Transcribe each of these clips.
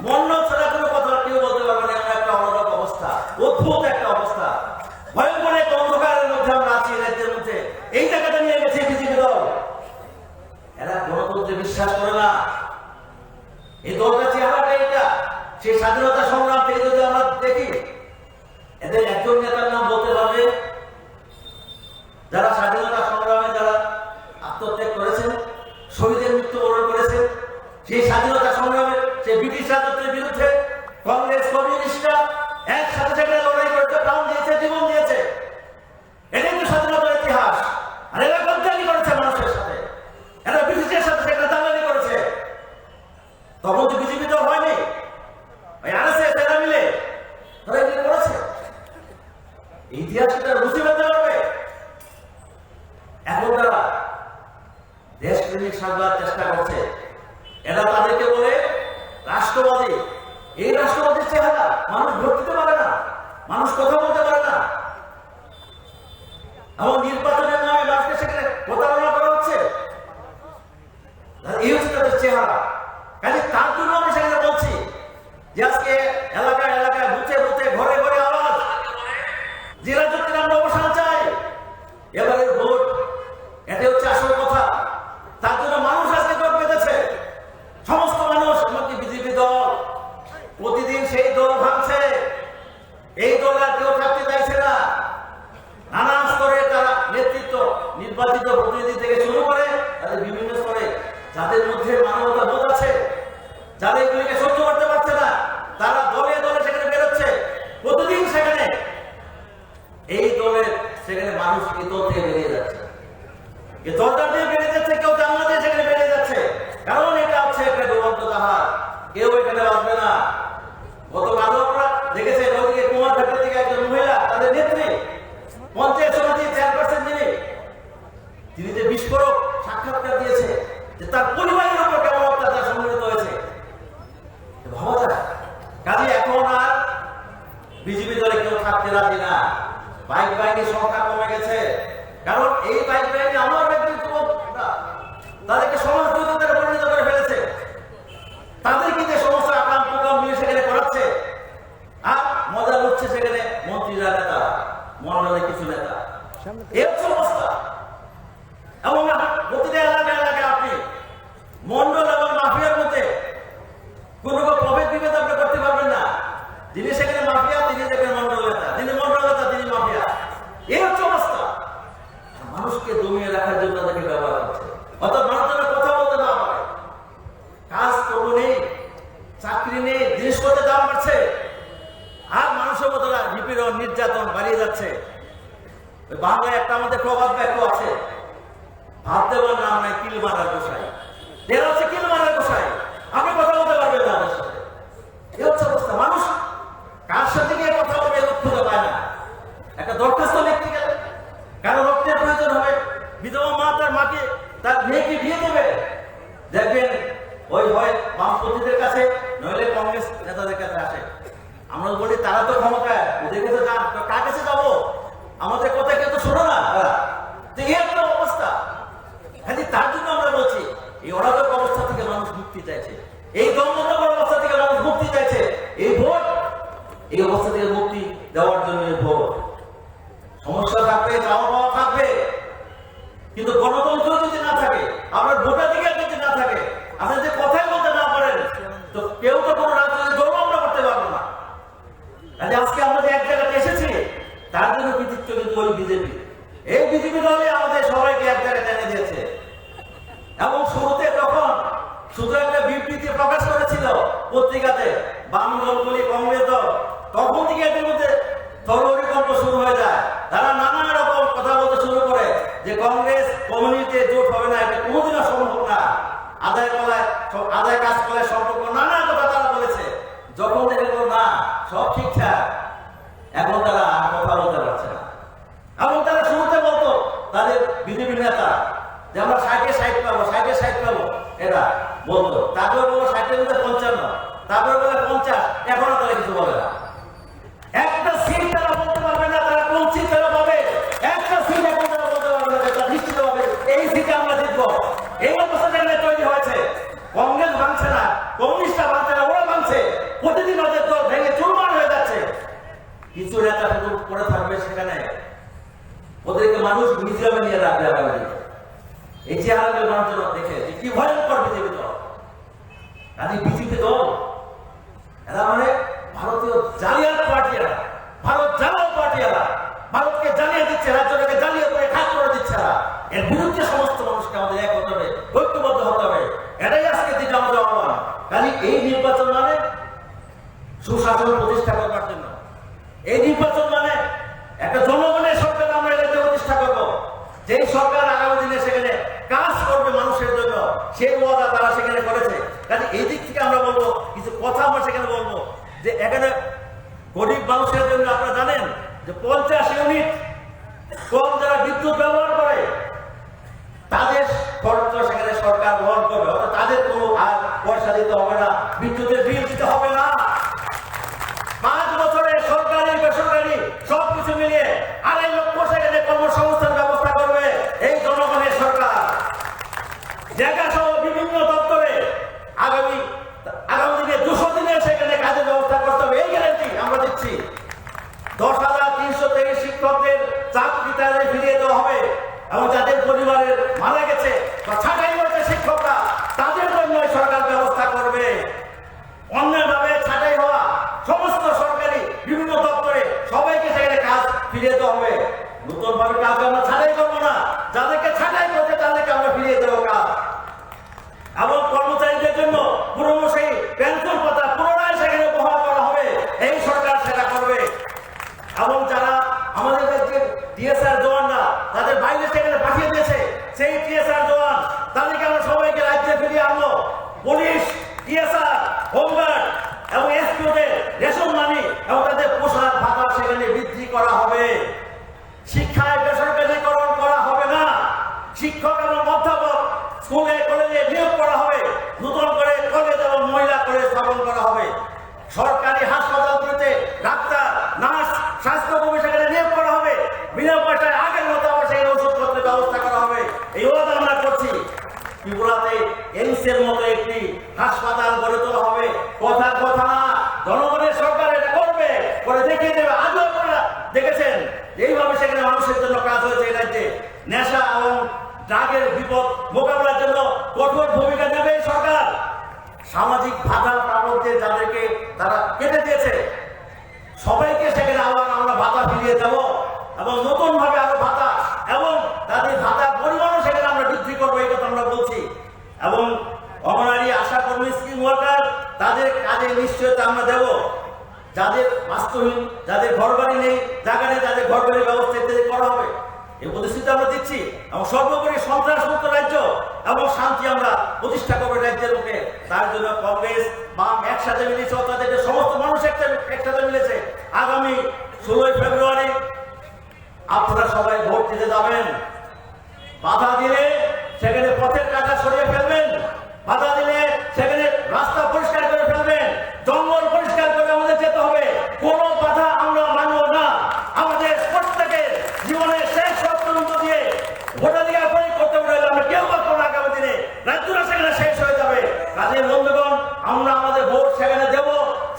মন্য ছাড়া কোনো কথা কেউ বলতে পারবে না। এমন একটা অন্যরকম অবস্থা, অদ্ভুত একটা অবস্থা, ভয়ঙ্কর একটা অন্ধকারের মধ্যে আমরা আছি রাজ্যের মধ্যে। এই জায়গাটা নিয়ে গেছে বিজেপি দল। এরা গণতন্ত্রে বিশ্বাস করে না। এই দলটা চেহারাটা এটা। সেই স্বাধীনতা সংগ্রাম থেকে যদি আমরা দেখি, এদের একজন নেতার নাম বলতে পারবে যারা স্বাধীনতা সংগ্রামে যারা আত্মত্যাগ করেছেন, শহীদের মৃত্যুবরণ করেছেন, সেই স্বাধীনতা সংগ্রামে সেই ব্রিটিশ রাজত্বের বিরুদ্ধে কংগ্রেস কমিউনিস্টরা একসাথে সেখানে লড়াই করেছে, প্রাণ দিয়েছে, জীবন দিয়েছে। এটাই তো স্বাধীনতার ইতিহাস। আর এরা গদ্দারি করেছে মানুষের সাথে, এরা ব্রিটিশের সাথে সেখানে দালালি করেছে। তখন তো বিজেপি দল হয়নি, ওই আরএসএস এরা মিলে তারা এগুলো করেছে। ইতিহাসটা বুঝে পেতে পারবে। এখন তারা দেশপ্রেমিক সাজবার চেষ্টা করছে। এরা তাদেরকে বলে রাষ্ট্রবাদী। এই রাষ্ট্রবাদীর চেহারা মানুষ ভোট দিতে পারে না, মানুষ কথা বলতে পারে না। এবং নির্বাচনের নামে মানুষকে সেখানে প্রতারণা করা হচ্ছে। এই হচ্ছে তাদের চেহারা। কাজে তার জন্য আমরা সেখানে বলছি যে আজকে এলাকায় এলাকায় বুথে বুথে ঘরে ঘরে আওয়াজ, জেলা যুক্তির আমরা অবসান চাই। এবারের ভোট এটা হচ্ছে আসল কথা। তার জন্য মানুষ আজকে জোট বেঁধেছে। সমস্ত মানুষ, এমনকি বিজেপি দল প্রতিদিন সেই দল ভাঙছে। এই দল আর কেউ থাকতে চাইছে না। নানা স্তরে তারা নেতৃত্ব, নির্বাচিত প্রতিনিধি থেকে শুরু করে তাদের বিভিন্ন স্তরে যাদের মধ্যে মানবতা বোধ আছে, যারা এগুলিকে সহ্য করতে পারছে না, তারা দলে দলে সেখানে বেরোচ্ছে। প্রতিদিন সেখানে এই দলের সেখানে মানুষ এই দল থেকে বেরিয়ে যাচ্ছে, এই দলটা দিয়ে বেরিয়ে যাচ্ছে, কেউ জানলা দিয়ে সেখানে বেরিয়ে যাচ্ছে। কারণ এটা হচ্ছে একটা দুরন্ত জাহাজ, কেউ এখানে আসবে না। গতকালও আপনারা দেখেছেন ওইদিকে কুমারঘাটের দিকে একজন মহিলা, তাদের নেত্রী, পঞ্চায়েত সমিতির চেয়ারপারসন যিনি যে বিস্ফোরক সাক্ষাৎকার দিয়েছে যে তার পরিবারের উপর কেমন অত্যাচার সংঘটিত হয়েছে ভাবা যায়। কাজে এখন আর বিজেপি দলে কেউ থাকতে রাজি না। বাইক বাইকের সংখ্যা কমে গেছে। কারণ এই বাইক বাইকে আমার তাদেরকে সমাজ বিরোধীদের পরিণত করে ফেলেছে। তাদের কিন্তু সমস্ত আকাম প্রোগ্রাম নিয়ে সেখানে করাচ্ছে। আর মজা হচ্ছে সেখানে মন্ত্রীরা, নেতা, মন্ডলের কিছু নেতা। এই হচ্ছে অবস্থা। এবং প্রতিটা এলাকায় এলাকায় আপনি মন্ডল এবং মাফিয়ার মধ্যে কোন প্রভেদ বিভেদ আপনি করতে পারবেন না। যিনি সেখানে মাফিয়া তিনি দেখবেন মন্ডল নেতা, যিনি মন্ডল নেতা তিনি মাফিয়া। এই হচ্ছে অবস্থা। মানুষকে দমিয়ে রাখার জন্য তাদেরকে ব্যবহার করছে। অর্থাৎ মানুষ যেন কথা বলতে না পারে, কাজ কর্ম নেই, চাকরি নেই, জিনিসপত্রের দাম বাড়ছে, আর মানুষের মতো নিপীড়ন নির্যাতন বাড়িয়ে যাচ্ছে। বাংলায় একটা আমাদের প্রভাব ব্যাখ্য আছে, ভাত দেওয়ার নাম নাই কিল মারার গোসাই। এরা হচ্ছে কিল মারার গোসাই। আপনি কথা বলতে পারবেন না আমাদের সাথে। এই হচ্ছে অবস্থা। মানুষ কার সাথে গিয়ে কথা বলবে খুঁজে পায় না। একটা দরখাস্ত লিখতে গেলে কারো রক্তের প্রয়োজন হবে, বিধবা মা তার মাকে তার মেয়েকে বিয়ে দেবে, দেখবেন ওই হয় বামপন্থীদের কাছে নইলে কংগ্রেস নেতাদের কাছে আসে। আমরা বলি তারা তো ক্ষমতায়, ওদের কাছে যান, কার কাছে যাবো? আমাদের কথা কেউ তো শোনো না। এই একটা অবস্থা। তার জন্য আমরা বলছি এই অরাজক অবস্থা থেকে মানুষ মুক্তি চাইছে, এই দ্বন্দ্বকর অবস্থা থেকে মানুষ মুক্তি চাইছে। এই ভোট এই অবস্থা থেকে মুক্তি দেওয়ার জন্য এই ভোট। সমস্যা থাকবে, চাওয়া পাওয়া থাকবে, কিন্তু গণতন্ত্র যদি না থাকে, আপনার ভোটাধিকার যদি না থাকে, আপনি যে কথাই বলতে না পারেন, তো কেউ তো কোনো রাজনৈতিক দল আমরা করতে পারবো না। আজকে আমরা যে এক জায়গাতে এসেছি তার জন্য কৃতিত্ব কিন্তু ওই বিজেপি। এই বিজেপি দলে আমাদের সবাইকে এক জায়গায় টেনে দিয়েছে। এবং শুরুতে তখন শুধু একটা বিবৃতি প্রকাশ করেছিল পত্রিকাতে বাম দলগুলি, কংগ্রেস দল, তখন থেকে এদের মধ্যে তরহরিকম্প শুরু হয়ে যায়। তারা নানা রকম কথা বলতে শুরু করে যে কংগ্রেস কমিউনিটি জোট হবে না, এটা কোনোদিনও সম্ভব না, আদায় কাজ করে সম্পর্ক, নানা কথা তারা বলেছে। যখন দেখে না সব ঠিকঠাক, এখন তারা আর কথা বলতে পারছে না। এবং তারা শুরুতে বলতো তাদের বিজেপি নেতা যে আমরা 60-60 পাবো, 60-60 পাবো, এরা বলতো। তারপরে বলবো 60-এর মধ্যে 55, তারপরে বলে 50, এখনো তারা কিছু বলে না। একটা সিট তারা বলতে পারবে না তারা কোন সিট তারা পাবে। একটা সিট এখন তারা বলতে পারবে না তারা নিশ্চিত পাবে এই সিটে আমরা জিতবো। এই অবস্থা যেখানে তৈরি হয়েছে, কংগ্রেস ভাঙছে না, কমিউনিস্টরা ভাঙছে না, ওরা ভাঙছে। প্রতিদিন ওদের দল ভেঙে চুরমার হয়ে যাচ্ছে। কিছু নেতা শুধু পড়ে থাকবে সেখানে, ওদেরকে মানুষ মিউজিয়ামে নিয়ে রাখবে আগামী দিনে। এই চেহারাকে মানুষজন দেখে যে কি ভয়ঙ্কর বিজেপি দল। কাজে বিজেপি দল এরা মানে ভারতীয় জালিয়াত পার্টি, এরা ভারত জ্বালাও পার্টি, এরা ভারতকে জ্বালিয়ে দিচ্ছে, রাজ্যটাকে জ্বালিয়ে করে খাত করে দিচ্ছে। এর বিরুদ্ধে সমস্ত মানুষকে আমাদের এক হতে হবে, ঐক্যবদ্ধ হতে হবে। এটাই আজকে দিকে আমাদের আহ্বান। কাজে এই নির্বাচন মানে সুশাসন প্রতিষ্ঠা করবার জন্য, এই নির্বাচন মানে একটা জনগণের সরকার আমরা এটাতে প্রতিষ্ঠা করবো, যেই সরকার আগামী দিনে সেখানে কাজ করবে মানুষের জন্য, সেই ওয়াদা তারা সেখানে করেছে। কাজে এই দিক থেকে আমরা বলবো, কিছু কথা আমরা সেখানে বলবো যে এখানে গরিব মানুষের জন্য আপনারা জানেন যে 50 ইউনিট কম যারা বিদ্যুৎ ব্যবহার করে তাদের খরচ সেখানে সরকার বহন করবে, অর্থাৎ তাদের কোনো আর পয়সা দিতে হবে না, বিদ্যুতের বিল দিতে হবে না। 5 বছরে সরকারি বেসরকারি সবকিছু মিলিয়ে 2.5 লক্ষ সেখানে কর্মসংস্থান ব্যবস্থা করবে এই জনগণের সরকার। জায়গা সহ বিভিন্ন দপ্তরে আগামী দিনে 200 দিনে সেখানে কাজের ব্যবস্থা করতে হবে, এই গ্যারান্টি আমরা দিচ্ছি। 10,323 শিক্ষকদের চাকরি তাদের ফিরিয়ে দেওয়া হবে, এবং যাদের পরিবারের মারা গেছে বা ছাঁটাই হয়েছে শিক্ষকরা তাদের জন্য সরকার ব্যবস্থা করবে। অন্যভাবে ছাঁটাই হওয়া সমস্ত সরকারি বিভিন্ন দপ্তরে সবাইকে সেখানে কাজ ফিরিয়ে দেওয়া হবে। নতুন ভাবে কাজ আমরা ছাঁটাই করবো না, যাদেরকে ছাঁটাই করছে তাদেরকে আমরা ফিরিয়ে দেবো কাজ। এবং কর্মচারীদের জন্য পুরনো সেই পেনশন ভাতা পুনরায় সেখানে বহাল করা হবে, এই সরকার সেটা করবে। এবং যারা আমাদের কাছে টিএসআর জওয়ানরা তাদের বাইরে সেখানে পাঠিয়ে দিয়েছে, সেই টিএসআর জওয়ান তাদেরকে আমরা সবাইকে রাজ্যে ফিরিয়ে আনবো। পুলিশ, টিএসআর, হোমগার্ড এবং এসপিওদের রেশন মানি এবং তাদের পোশাক ভাতা সেখানে বৃদ্ধি করা হবে। শিক্ষায় বেসরকারীকরণ করা হবে না। শিক্ষক এবং অধ্যাপক স্কুলে কলেজে নিয়োগ করা হবে, নতুন করে কলেজ এবং মহিলা কলেজ স্থাপন করা হবে। সরকারি হাসপাতালগুলিতে ডাক্তার, নার্স, স্বাস্থ্যকর্মী সেখানে নিয়োগ করা হবে, বিনা পয়সায় আগের মতো আবার সেখানে ওষুধপত্রের ব্যবস্থা করা হবে। এই ওয়াদা আমরা করছি। ত্রিপুরাতে এইমসের মতো একটি হাসপাতাল গড়ে তোলা হবে। কথা কথা না, জনগণের সরকার এটা করবে, করে দেখিয়ে দেবে। আজও আপনারা দেখেছেন এইভাবে সেখানে মানুষের জন্য কাজ হয়েছে এই রাজ্যে। নেশা এবং ড্রাগের বিপদ মোকাবেলার জন্য কঠোর ভূমিকা নেবে এই সরকার। সামাজিক ভাতা প্রাপকদের যাদেরকে তারা কেটে দিয়েছে সবাইকে সেখানে আবার আমরা ভাতা ফিরিয়ে দেব, এবং নতুন ভাবে আরো ভাতা এবং তাদের ভাতার পরিমাণও সেখানে আমরা বৃদ্ধি করবো, এই কথা আমরা বলছি। এবং অঙ্গনারী আশা কর্মী স্কিম ওয়ার্কার তাদের কাজে নিশ্চয়তা আমরা দেব। যাদের বাস্তুহীন, যাদের ঘর বাড়ি নেই, জায়গা নেই, তাদের ঘর বাড়ির ব্যবস্থা ইত্যাদি করা হবে, এই প্রতিশ্রুতি আমরা দিচ্ছি। এবং সর্বোপরি সন্ত্রাসমুক্ত রাজ্য এবং শান্তি আমরা প্রতিষ্ঠা করবো রাজ্যের মুখে। তার জন্য কংগ্রেস, বাম একসাথে মিলেছে, অর্থাৎ সমস্ত মানুষ একসাথে মিলেছে। আগামী 16 ফেব্রুয়ারি আপনারা সবাই ভোট দিতে যাবেন। বাধা দিলে সেখানে পথের কাটা সরিয়ে ফেলবেন, বাধা দিলে সেখানে রাস্তা পরিষ্কার করে ফেলবেন, জঙ্গল পরিষ্কার করে আমাদের যেতে হবে। কোনো বাধা আমরা মানব না। আমাদের প্রত্যেকের জীবনের শেষ পর্যন্ত দিয়ে ভোটাধিকার প্রয়োগ করতে পারলে আমরা কেউ পারবো না। আগামী দিনে রাজ্যটা সেখানে শেষ হয়ে যাবে। কাজে বন্ধুগণ, আমরা আমাদের ভোট সেখানে দেব।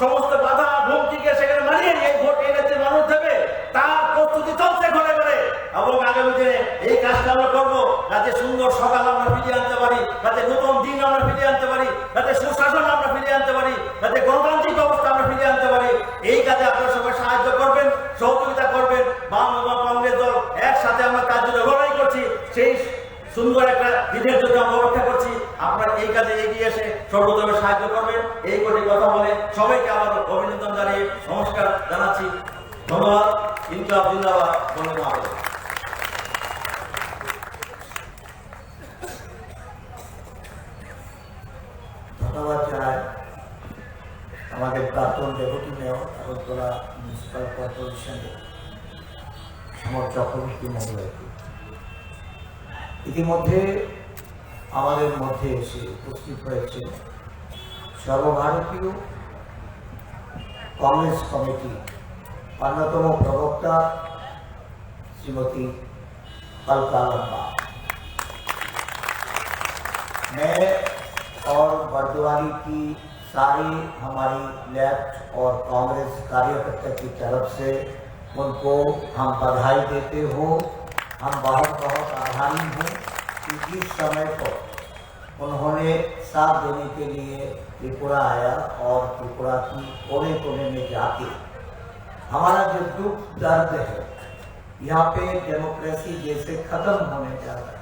সমস্ত বাধা হুমকিকে সেখানে মানিয়ে এই ভোট এই রাজ্যের মানুষ দেবে, তার প্রস্তুতি চলছে ঘরে ঘরে। এবং আগামী দিনে এই কাজটা আমরা করবো, যাতে সুন্দর সকাল আমরা ফিরিয়ে আনতে পারি, যাতে নতুন দিন আমরা ফিরিয়ে আনতে পারি, যাতে সুশাসন আমরা ফিরিয়ে আনতে পারি, যাতে গণতান্ত্রিক ব্যবস্থা আমরা ফিরিয়ে আনতে পারি। এই কাজে আপনারা সবাই সাহায্য করবেন, সহযোগিতা করবেন। বাম এবং কংগ্রেস দল একসাথে আমরা কাজ জন্য লড়াই করছি। সেই সুন্দর একটা দিনের জন্য আমরা অপেক্ষা করছি। আপনারা এই কাজে এগিয়ে এসে সর্বতভাবে সাহায্য করবেন। এই কোটি কথা বলে সবাইকে আবার অভিনন্দন জানিয়ে নমস্কার জানাচ্ছি। ধন্যবাদ। ইনকলাব জিন্দাবাদ। বন্দে মাতরম। ধন্যবাদ জানাই আমাদের প্রাক্তন ডেপুটি মেয়র আগরতলা মিউনিসিপ্যাল কর্পোরেশনের সমর চক্রবর্তী মহোদয়কে। ইতিমধ্যে আমাদের মধ্যে এসে উপস্থিত হয়েছে সর্বভারতীয় कांग्रेस कमेटी अन्यतम प्रवक्ता श्रीमती अलका लंबा। मैं और बर्दवाली की सारी हमारी लेफ्ट और कांग्रेस कार्यकर्ता की तरफ से उनको हम बधाई देते हो। हम बहुत बहुत आभारी हैं कि इस समय पर उन्होंने साथ देने के लिए त्रिपुरा आया और त्रिपुरा की कोने कोने में जाके हमारा जो दुख दर्द है, यहाँ पे डेमोक्रेसी जैसे खत्म होने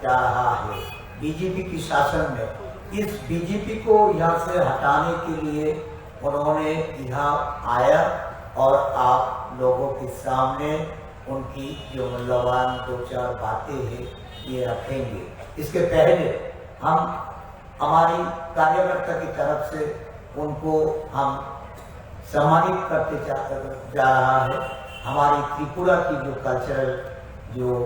जा रहा है बीजेपी की शासन में, इस बीजेपी को यहाँ से हटाने के लिए उन्होंने यहाँ आया और आप लोगों के सामने उनकी जो मूल्यवान दो चार बातें हैं ये रखेंगे। इसके पहले हम हमारी कार्यकर्ता की तरफ से उनको हम सम्मानित करते जा रहा है। हमारी त्रिपुरा की जो कल्चरल जो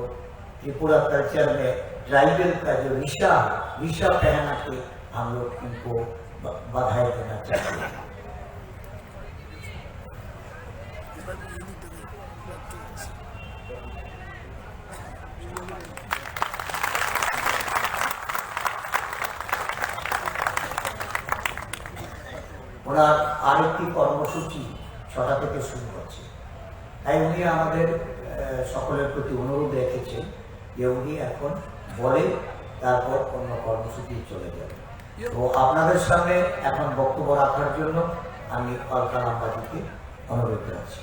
त्रिपुरा कल्चर में ट्राइबल का जो विषा है, विषा पहना के हम लोग उनको बधाई देना चाहते हैं। ওনার আরেকটি কর্মসূচি ৬টা থেকে শুরু হচ্ছে, তাই উনি আমাদের সকলের প্রতি অনুরোধ রেখেছেন যে উনি এখন বলে তারপর অন্য কর্মসূচি চলে যাবে। তো আপনাদের সামনে এখন বক্তব্য রাখার জন্য আমি অলকা নাম্বাজিকে অনুরোধ করছি।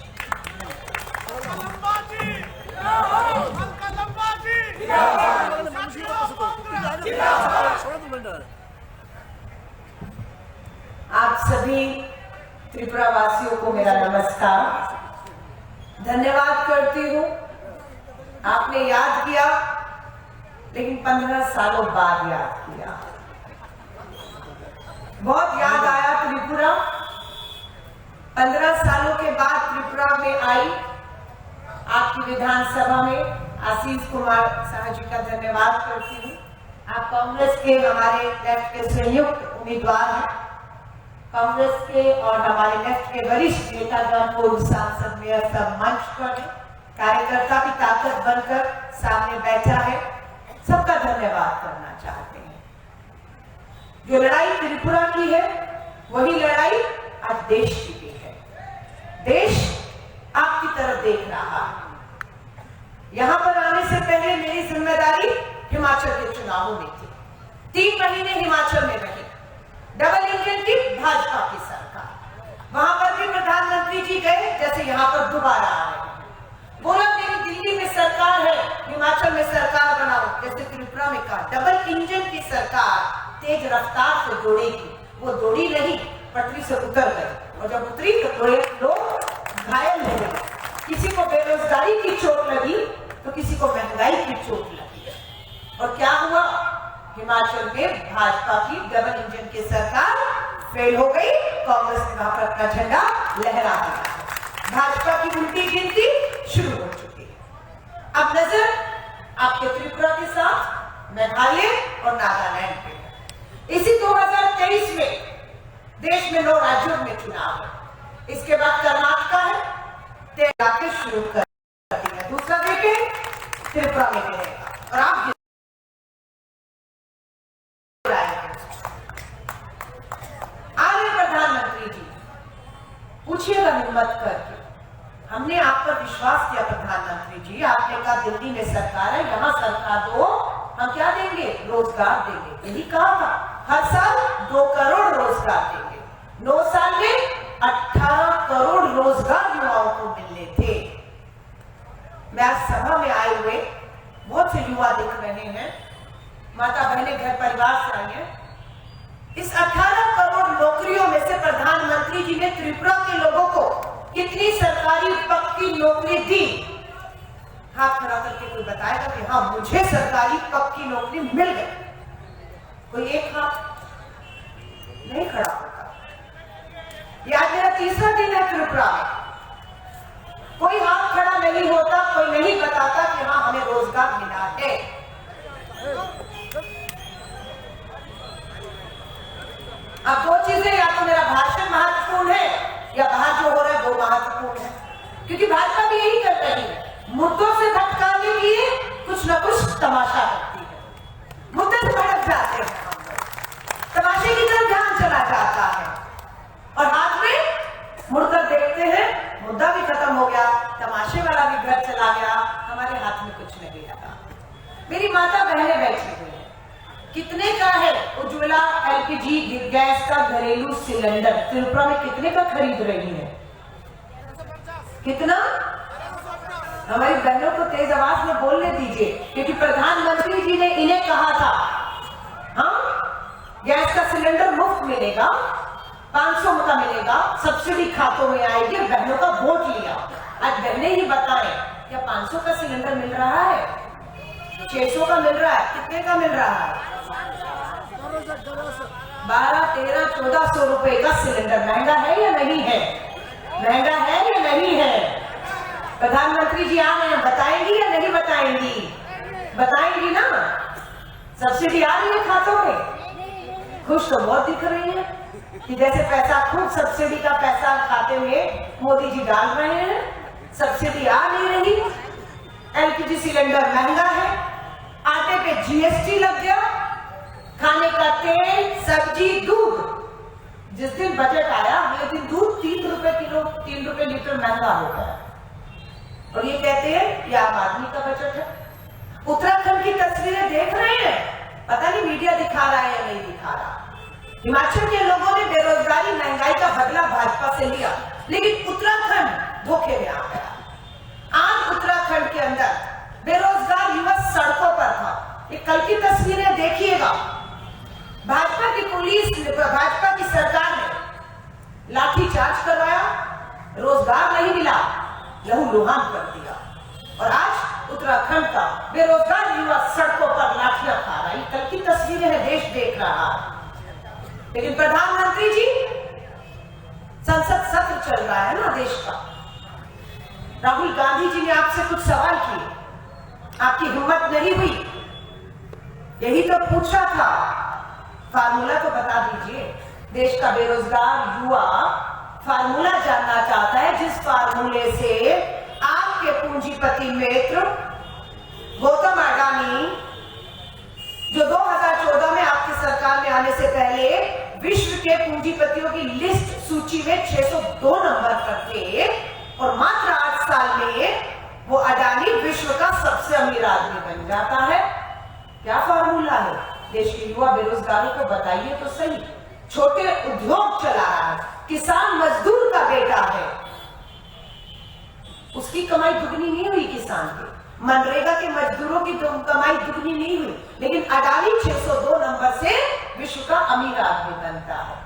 आप सभी त्रिपुरा वासियों को मेरा नमस्कार। धन्यवाद करती हूँ, आपने याद किया, लेकिन 15 सालों बाद याद किया। बहुत याद आया त्रिपुरा। 15 सालों के बाद त्रिपुरा में आई, आपकी विधानसभा में आशीष कुमार शाह जी का धन्यवाद करती हूँ। आप कांग्रेस के हमारे लेफ्ट के संयुक्त उम्मीदवार हैं। कांग्रेस के और हमारे लेफ्ट के वरिष्ठ नेतागण पूर्व सांसद मेयर सब मंच पर है, कार्यकर्ता भी ताकत बनकर सामने बैठा है, सबका धन्यवाद करना चाहते हैं। जो लड़ाई त्रिपुरा की है वही लड़ाई आज देश की भी है। देश आपकी तरफ देख रहा है। यहां पर आने से पहले मेरी जिम्मेदारी हिमाचल के चुनावों में थी। 3 महीने हिमाचल में रही, डबल इंजन की भाजपा की सरकार। वहां पर भी प्रधानमंत्री जी गए जैसे यहाँ पर दोबारा आ रहे हैं, बोला मेरी दिल्ली में सरकार है, हिमाचल में सरकार बनाओ, जैसे त्रिपुरा में कहा डबल इंजन की सरकार तेज रफ्तार से दौड़ेगी। वो दौड़ी नहीं, पटरी से उतर गई, और जब उतरी तो लोग घायल हो गए। किसी को बेरोजगारी की चोट लगी तो किसी को महंगाई की चोट लगी। और क्या हुआ? हिमाचल में भाजपा की डबल इंजन की सरकार फेल हो गई, कांग्रेस ने वहां पर अपना झंडा लहरा दिया। भाजपा की उल्टी गिनती शुरू हो चुकी है। अब नजर आपके त्रिपुरा के साथ मेघालय और नागालैंड पे। इसी 2023 में देश में 9 राज्यों में चुनाव है। इसके बाद कर्नाटका है, के शुरू कर दिया, दूसरा देखें त्रिपुरा में रहेगा। और आप प्रधानमंत्री जी पूछिएगा हिम्मत करके, हमने आप पर विश्वास किया प्रधानमंत्री जी, आपने कहा दिल्ली में सरकार है, यहाँ सरकार दो, हम क्या देंगे? रोजगार देंगे। यही कहा था, हर साल 2 करोड़ रोजगार देंगे। 9 साल में 18 करोड़ रोजगार युवाओं को मिलने थे। मैं आज सभा में आए हुए बहुत से युवा दिख रहे हैं, माता बहने घर परिवार से आई हैं। इस 18 करोड़ नौकरियों में से प्रधानमंत्री जी ने त्रिपुरा के लोगों को कितनी सरकारी पक्की नौकरी दी? हाथ खड़ा करके कोई बताएगा कि हाँ मुझे सरकारी पक्की नौकरी मिल गई? कोई एक हाथ नहीं खड़ा होगा। ये आज मेरा 3रा दिन है त्रिपुरा में, कोई हाथ खड़ा नहीं होता, कोई नहीं बताता कि हाँ हमें रोजगार मिला है। अब 2 चीजें, या तो मेरा भाषण महत्वपूर्ण है या बाहर जो हो रहा है वो महत्वपूर्ण है, क्योंकि भाजपा भी यही कर रही है, मुद्दों से भटकाने के लिए कुछ न कुछ तमाशा करती है। मुद्दे से भटक जाते हैं हम लोग, तमाशे की तरफ ध्यान चला जाता है। मुद्दा भी खत्म हो गया, तमाशे वाला भी घर चला गया, हमारे हाथ में कुछ नहीं लगा। मेरी माता बहनें बैठी हुई है, कितने का है उज्ज्वला एलपीजी गैस का घरेलू सिलेंडर त्रिपुरा में कितने का खरीद रही है? कितना? हमारी बहनों को तेज आवाज में बोलने दीजिए, क्योंकि प्रधानमंत्री जी ने इन्हें कहा था, हाँ गैस का सिलेंडर मुफ्त मिलेगा, 500 का मिलेगा, सब्सिडी खातों में आएगी। बहनों का वोट लिया। आज बहनें ही बताएं, क्या 500 का सिलेंडर मिल रहा है? 600 का मिल रहा है? कितने का मिल रहा है? 12, 13, 1400 रुपए का सिलेंडर। महंगा है या नहीं है? महंगा है या नहीं है? प्रधानमंत्री जी आ रहे हैं, बताएंगी या नहीं बताएंगी? बताएंगी ना? सब्सिडी आ रही है खातों में? खुश तो बहुत दिख रही है कि जैसे पैसा, खूब सब्सिडी का पैसा खाते में मोदी जी डाल रहे हैं। सब्सिडी आ नहीं रही, एलपीजी सिलेंडर महंगा है, आटे पे जीएसटी लग गया, खाने का तेल, सब्जी, दूध। जिस दिन बजट आया अगले दिन दूध 3 रुपए किलो, 3 रुपए लीटर महंगा हो गया। और ये कहते हैं ये आम आदमी का बजट है। उत्तराखंड की तस्वीरें देख रहे हैं, पता नहीं मीडिया दिखा रहा है या नहीं दिखा रहा। हिमाचल के लोगों ने बेरोजगारी, महंगाई का बदला भाजपा से लिया, लेकिन उत्तराखंड धोखे में आ गया। आज उत्तराखंड के अंदर बेरोजगार युवक सड़कों पर था। ये कल की तस्वीरें देखिएगा, भाजपा की पुलिस, भाजपा की सरकार ने लाठीचार्ज करवाया, रोजगार नहीं मिला, लहूलुहान कर दिया। और आज उत्तराखंड का बेरोजगार युवा सड़कों पर लाठियां खा रहा है। कल की तस्वीरें है, देश देख रहा है। लेकिन प्रधानमंत्री जी, संसद सत्र चल रहा है ना देश का, राहुल गांधी जी ने आपसे कुछ सवाल किए, आपकी हिम्मत नहीं हुई, यही तो पूछा था, फार्मूला तो बता दीजिए। देश का बेरोजगार युवा फार्मूला जानना चाहता है, जिस फार्मूले से आपके पूंजीपति मित्र गौतम अडानी, जो 2014 में आपकी सरकार में आने से पहले विश्व के पूंजीपतियों की लिस्ट सूची में 602 नंबर पर थे, और मात्र 8 साल में वो अडानी विश्व का सबसे अमीर आदमी बन जाता है। क्या फार्मूला है? देश के युवा बेरोजगारों को बताइए तो सही। छोटे उद्योग चला रहा है, किसान मजदूर का बेटा है, उसकी कमाई दुगनी नहीं हुई किसान की, मनरेगा के मजदूरों की कमाई दुगनी नहीं हुई, लेकिन अडानी 602 नंबर से विश्व का अमीर आदमी बनता है।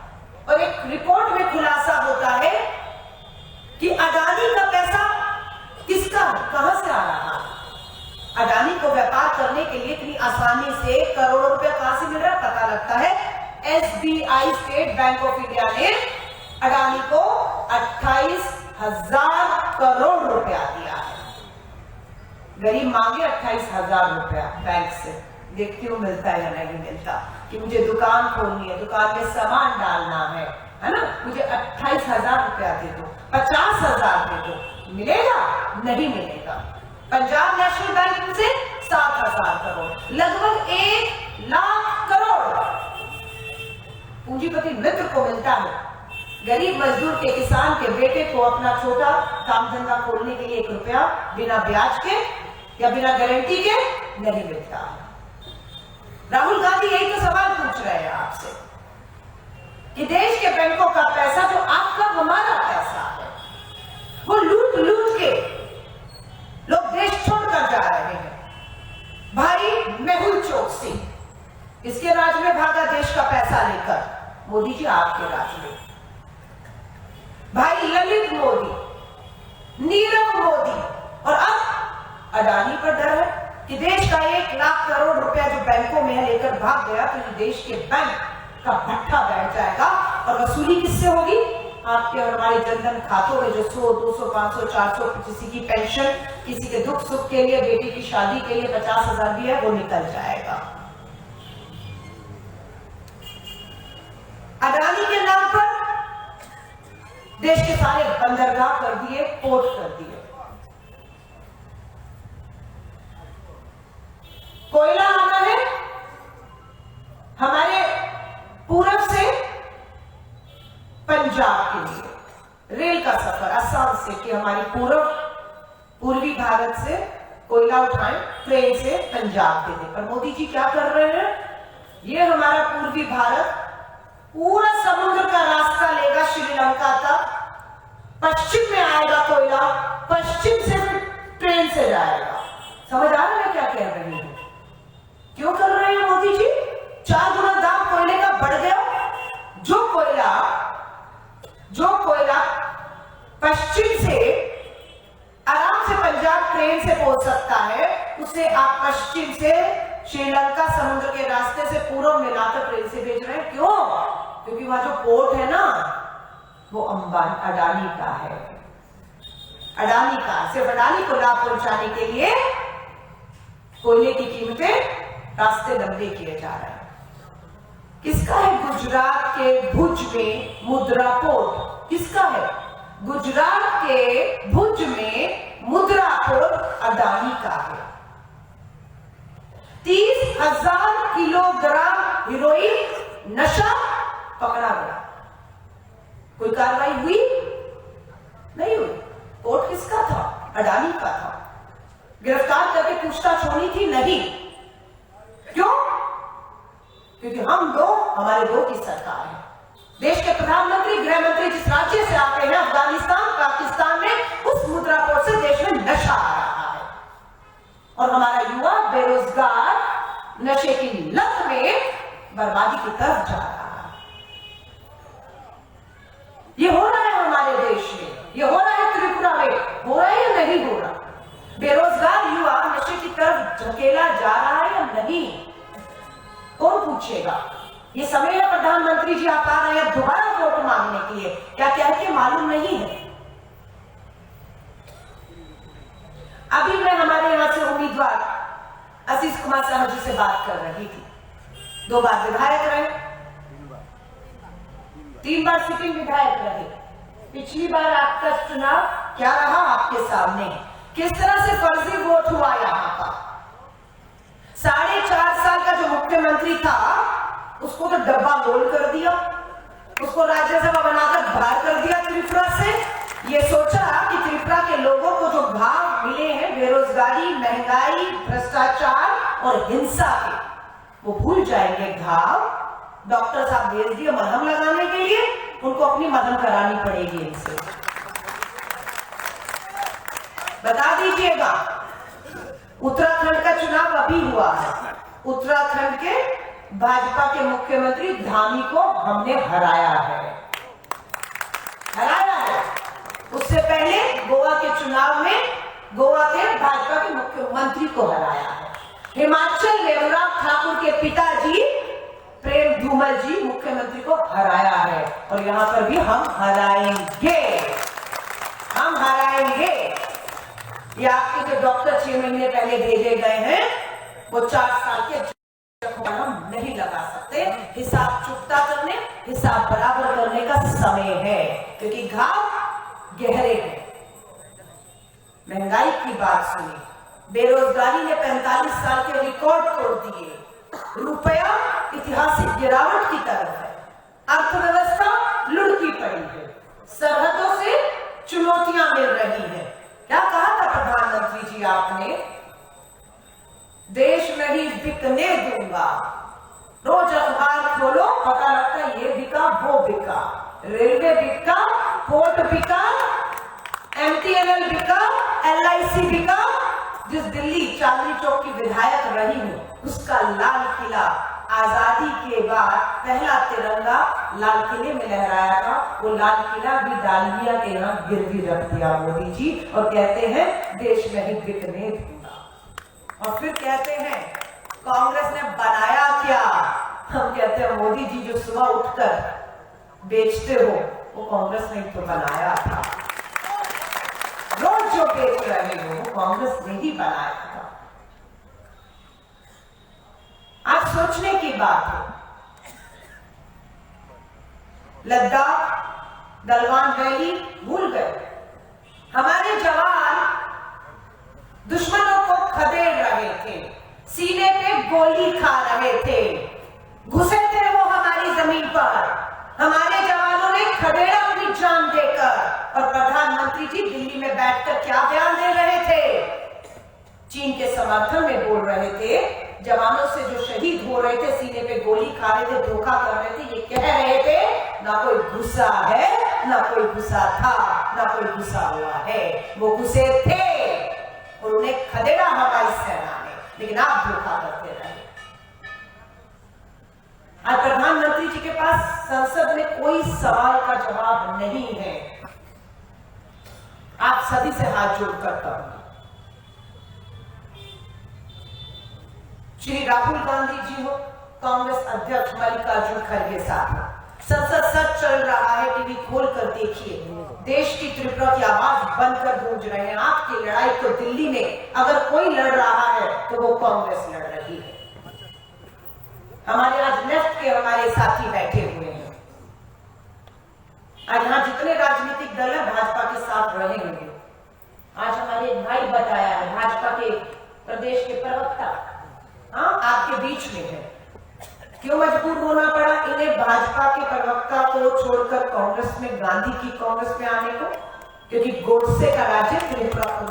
और एक रिपोर्ट में खुलासा होता है कि अडानी का पैसा किसका है, कहां से आ रहा है। अडानी को व्यापार करने के लिए इतनी आसानी से करोड़ों रुपया कहां से मिल रहा है पता लगता है। SBI, state bank of India ने अडानी को 28,000 करोड़ रुपया दिया है। गरीब मांगे 28,000 रुपया बैंक से, देखती हूँ मिलता है या नहीं मिलता, कि मुझे दुकान खोलनी है, दुकान में सामान डालना है ना, मुझे 28,000 रुपया दे दो, 50,000 दे दो, मिलेगा? नहीं मिलेगा। पंजाब नेशनल बैंक से 7,000 करोड़, लगभग 1 लाख करोड़ पूंजीपति मित्र को मिलता है। गरीब मजदूर के, किसान के बेटे को अपना छोटा काम धंधा खोलने के लिए 1 रुपया बिना ब्याज के या बिना गारंटी के नहीं मिलता। राहुल गांधी यही तो सवाल पूछ रहे हैं आपसे कि देश के बैंकों का पैसा, जो आपका हमारा पैसा है, वो लूट लूट के लोग देश छोड़कर जा रहे हैं। भाई मेहुल चोकसी इसके राज में भागा देश का पैसा लेकर, मोदी जी आपके राज में। भाई ललित मोदी, नीरव मोदी, और अब अडानी पर डर है कि देश का 1 लाख करोड़ रुपया जो बैंकों में लेकर भाग गया, तो देश के बैंक का भट्ठा बैठ जाएगा। और वसूली किससे होगी? आपके और हमारे जनधन खातों में जो 100, 200, 500, 400, किसी की पेंशन, किसी के दुख सुख के लिए, बेटी की शादी के लिए 50,000 भी है, वो निकल जाएगा। अडानी के नाम पर देश के सारे बंदरगाह कर दिए, पोर्ट कर दिए। कोयला आना है हमारे पूरब से पंजाब के लिए, रेल का सफर असम से कि हमारी पूर्वी भारत से कोयला उठाएं, ट्रेन से पंजाब के लिए। पर मोदी जी क्या कर रहे हैं? ये हमारा पूर्वी भारत पूरा समुद्र का रास्ता लेगा श्रीलंका तक, पश्चिम में आएगा कोयला, पश्चिम से ट्रेन से जाएगा। समझ आ रहा है क्या कह रहे हैं? क्यों कर रहे हैं मोदी जी? 4 गुना दाम कोयले का बढ़ गया। जो कोयला पश्चिम से आराम से पंजाब ट्रेन से पहुंच सकता है, उसे आप पश्चिम से श्रीलंका समुद्र के रास्ते से पूर्व में लाकर ट्रेन से भेज रहे हैं। क्यों? क्योंकि वहां जो पोर्ट है ना, वो अडानी का है। अडानी का, सिर्फ अडानी को लाभ पहुंचाने के लिए कोयले की कीमतें रास्ते लंबे किए जा रहे हैं। किसका है गुजरात के भुज में मुद्रा पोर्ट? किसका है? गुजरात के भुज में मुद्रा पोर्ट अडानी का है। 30,000 किलोग्राम हेरोइन नशा पकड़ा गया। कोई कार्रवाई हुई? नहीं हुई। पोर्ट किसका था? अडानी का था। गिरफ्तार करके पूछताछ होनी थी? नहीं। क्यों? क्योंकि हमारे दो की सरकार है। देश के प्रधानमंत्री, गृह मंत्री जिस राज्य से आते हैं, अफगानिस्तान, पाकिस्तान में उस मुद्रा पोर्ट से देश में नशा आ रहा है और हमारा युवा बेरोजगार नशे की लत में बर्बादी की तरफ जा रहा है। ये हो रहा है हमारे देश में, ये हो रहा है त्रिपुरा में, हो रहा है या नहीं हो रहा? बेरोजगार युवा नशे की तरफ धकेला जा रहा है या नहीं? कौन पूछेगा? ये समय है प्रधानमंत्री जी आप आ रहे हैं दोबारा वोट मांगने के लिए, क्या कह के मालूम नहीं है? अभी मैं हमारे यहां से उम्मीदवार आशीष कुमार साहू जी से बात कर रही थी। 2 बार विधायक रहे, 3 बार सिटिंग विधायक रहे। पिछली बार आपका चुनाव क्या रहा आपके सामने, किस तरह से फर्जी वोट हुआ यहां का। 4.5 साल का जो मुख्यमंत्री था उसको तो डब्बा गोल कर दिया, उसको राज्यसभा बनाकर बाहर कर दिया त्रिपुरा से। ये सोचा कि त्रिपुरा के लोगों को जो घाव मिले हैं बेरोजगारी, महंगाई, भ्रष्टाचार और हिंसा के, वो भूल जाएंगे घाव। डॉक्टर साहब भेज दिए मलहम लगाने के लिए, उनको अपनी मलहम करानी पड़ेगी इनसे। बता दीजिएगा, उत्तराखंड का चुनाव अभी हुआ है। उत्तराखंड के भाजपा के मुख्यमंत्री धामी को हमने हराया है। उससे पहले गोवा के चुनाव में गोवा के भाजपा के मुख्यमंत्री को हराया है। हिमाचल में अनुराग ठाकुर के पिताजी प्रेम धूमल जी मुख्यमंत्री को हराया है और यहां पर भी हम हराएंगे, हम हराएंगे। ये आपके जो डॉक्टर 6 महीने पहले भेजे गए हैं, वो 4 साल के हम नहीं लगा सकते। हिसाब चुकता करने, हिसाब बराबर करने का समय है, क्योंकि घाव गहरे हैं। महंगाई की बात सुनी, बेरोजगारी ने 45 साल के रिकॉर्ड तोड़ दिए, रुपया ऐतिहासिक गिरावट की तरफ है, अर्थव्यवस्था लुढ़की पड़ी है, सरहदों से चुनौतियां मिल रही हैं। क्या कहा था प्रधानमंत्री जी आपने? देश नहीं बिकने दूंगा। रोज अखबार खोलो, पता लगता है ये बिका वो बिका, रेलवे बिका, पोर्ट बिका, MTNL बिका, LIC बिका। जिस दिल्ली चांदनी चौक की विधायक रही हूं, उसका लाल किला आजादी के बाद पहला तिरंगा लाल किले में लहराया था। वो लाल किला भी डालमिया के यहाँ गिरवी रख दिया मोदी जी और कहते हैं देश नहीं बिकने दूंगा। और फिर कहते हैं कांग्रेस ने बनाया क्या? हम कहते हैं मोदी जी जो सुबह उठकर बेचते हो वो कांग्रेस ने तो बनाया था। रोज जो बेच रहे हो वो कांग्रेस ने ही बनाया था। आज सोचने की बात है, लद्दाख, गलवान वैली भूल गए। हमारे जवान दुश्मनों को खदेड़ रहे थे, सीने पे गोली खा रहे थे, घुसे थे वो हमारी जमीन पर। हमारे जवानों ने उन्होंने खदेड़ा अपनी जान देकर। और प्रधानमंत्री जी दिल्ली में बैठकर क्या बयान दे रहे थे? चीन के समर्थन में बोल रहे थे, जवानों से जो शहीद हो रहे थे, सीने पे गोली खा रहे थे, धोखा कर रहे थे, ये कह रहे थे ना कोई गुस्सा है, ना कोई गुस्सा था, ना कोई गुस्सा हुआ है। वो गुस्से थे और उन्हें खदेड़ा हमारी सेना ने, लेकिन आप धोखा करते रहे। आज प्रधानमंत्री जी के पास संसद में कोई सवाल का जवाब नहीं है। आप सभी से हाथ जोड़कर कहूंगा, श्री राहुल गांधी जी हो, कांग्रेस अध्यक्ष मल्लिकार्जुन खड़गे साहब, संसद सच चल रहा है, टीवी खोल कर देखिए, देश की त्रिपुरा की आवाज बनकर गूंज रहे हैं। आपकी लड़ाई तो दिल्ली में अगर कोई लड़ रहा है तो वो कांग्रेस लड़ रही है। हमारे आज लेफ्ट के हमारे साथी बैठे हुए हैं, आज यहाँ जितने राजनीतिक दल है भाजपा के साथ रहे होंगे। आज हमारे भाई बताया है, भाजपा के प्रदेश के प्रवक्ता आपके बीच में है। क्यों मजबूर होना पड़ा इन्हें भाजपा के प्रवक्ता को छोड़कर कांग्रेस में, गांधी की कांग्रेस में आने को? क्योंकि गोडसे का राज्य त्रिपुरा को